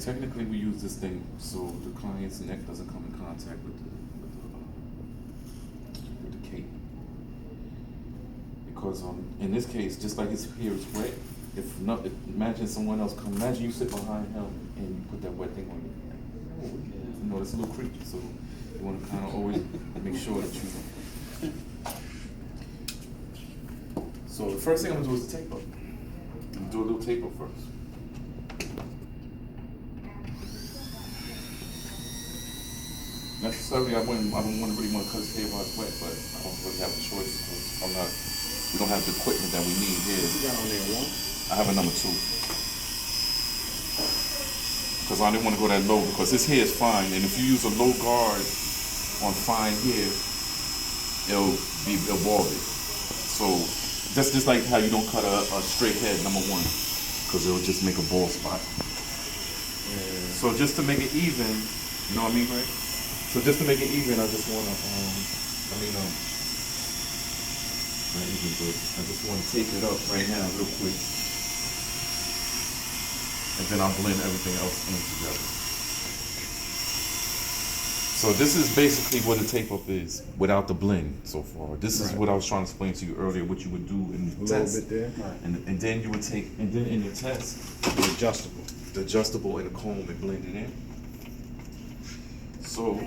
technically we use this thing so the client's neck doesn't come in contact with the cape. Because in this case, just like his hair is wet, imagine someone else come, imagine you sit behind him and you put that wet thing on your neck. You know, it's a little creepy, so you want to kind of always make sure that you. So the first thing I'm gonna do is the tape up. I'm gonna do a little tape up first. Necessarily, I don't really want to cut his hair while it's wet, but I don't really have a choice because we don't have the equipment that we need here. You got on there one? I have a number 2. Because I didn't want to go that low because his hair is fine, and if you use a low guard on fine hair, it'll be balded. So that's just like how you don't cut a straight head, number 1, because it'll just make a bald spot. Yeah. So just to make it even, you know what I mean, right? So just to make it even, I just want to, not even good. I just want to take it up right now real quick. And then I'll blend everything else in together. So this is basically what a tape up is without the blend so far. This is what I was trying to explain to you earlier, what you would do in the test. A little bit there. Right. And then you would take, and then in your test, The adjustable. the adjustable and the comb and blend it in. So,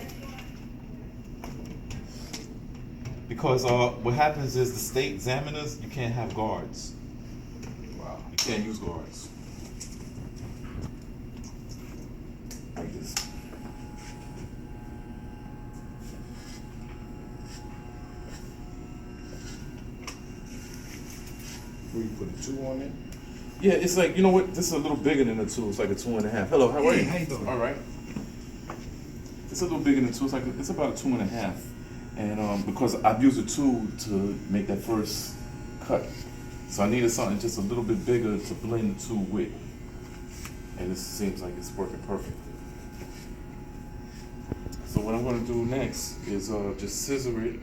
because what happens is the state examiners, you can't have guards. Wow. You can't use guards. Like this. Where you put a 2 on it? Yeah, it's like, you know what? This is a little bigger than a 2. It's like a 2.5. Hello, how are you? How you doing? All right. It's a little bigger than 2. It's about a 2.5. And because I've used a 2 to make that first cut. So I needed something just a little bit bigger to blend the 2 with. And this seems like it's working perfect. So what I'm going to do next is just scissor it.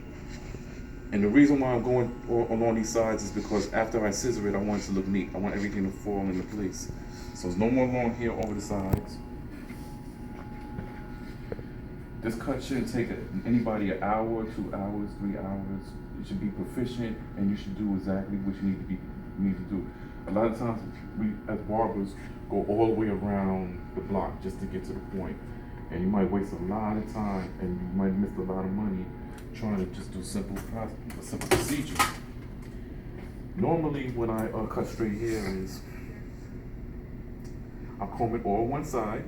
And the reason why I'm going along these sides is because after I scissor it, I want it to look neat. I want everything to fall into place. So there's no more long hair over the sides. This cut shouldn't take anybody an hour, 2 hours, 3 hours. You should be proficient, and you should do exactly what you need to do. A lot of times, we as barbers go all the way around the block just to get to the point, and you might waste a lot of time, and you might miss a lot of money trying to just do a simple procedure. Normally, when I cut straight hair, is I comb it all one side.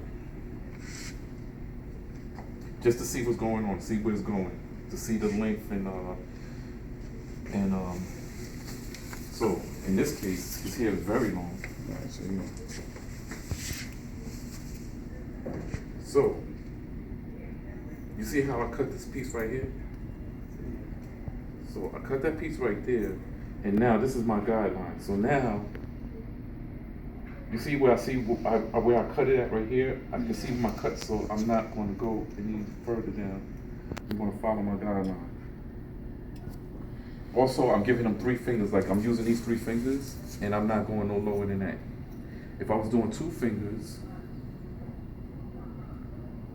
Just to see what's going on, see where it's going, to see the length and so in this case, his hair is very long. Right, so you know. So you see how I cut this piece right here? So I cut that piece right there, and now this is my guideline. So now you see where where I cut it at right here? I can see my cut, so I'm not going to go any further down. I'm going to follow my guideline. Also, I'm giving them 3 fingers, like I'm using these 3 fingers, and I'm not going no lower than that. If I was doing 2 fingers,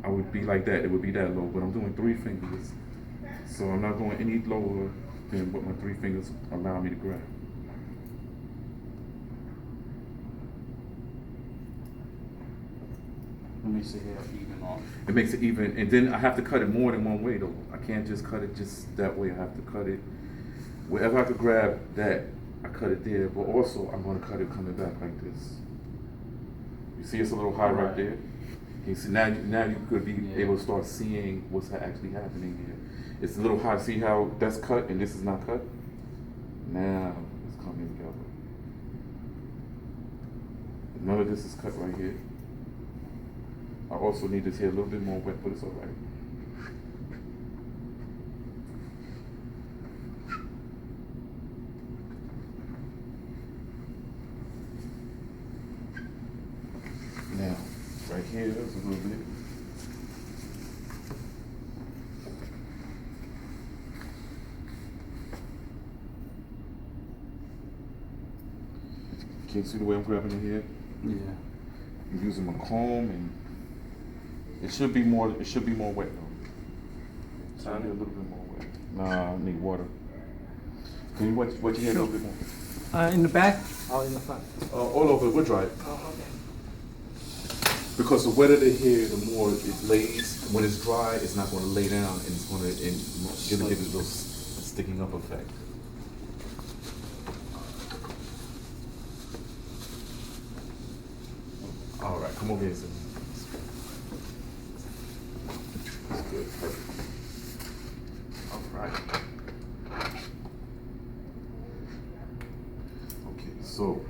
I would be like that, it would be that low, but I'm doing 3 fingers. So I'm not going any lower than what my 3 fingers allow me to grab. It makes it even off. It makes it even, and then I have to cut it more than one way though. I can't just cut it just that way. I have to cut it wherever I could grab that. I cut it there, but also I'm going to cut it coming back like this. You see, it's a little high right there. You see now you could be able to start seeing what's actually happening here. It's a little high. See how that's cut and this is not cut? Now it's coming together. None of this is cut right here. I also need this here a little bit more wet, but it's all right. Now, right here is a little bit. Can you see the way I'm grabbing it here? Yeah. I'm using my comb and It should be more. It should be more wet though. It should be a little bit more wet. Nah, I need water. Can you wet your head a little bit more? In the back or in the front? All over. We'll dry it. Oh, okay. Because the wetter the hair, the more it lays. When it's dry, it's not going to lay down, and it's going to give it a little sticking up effect. All right, come over here, sir. That's good. Perfect. All right. Okay, so.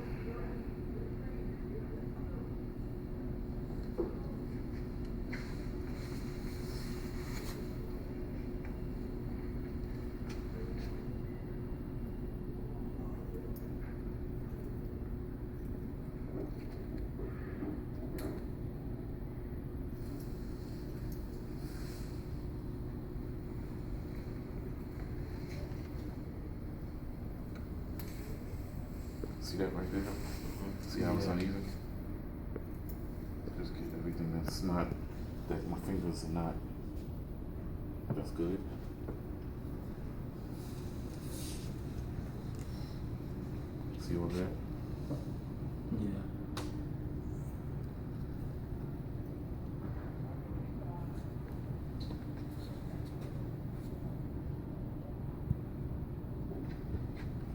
See that right there? See how it's uneven? Just get everything that's not, that my fingers are not, that's good. See all that?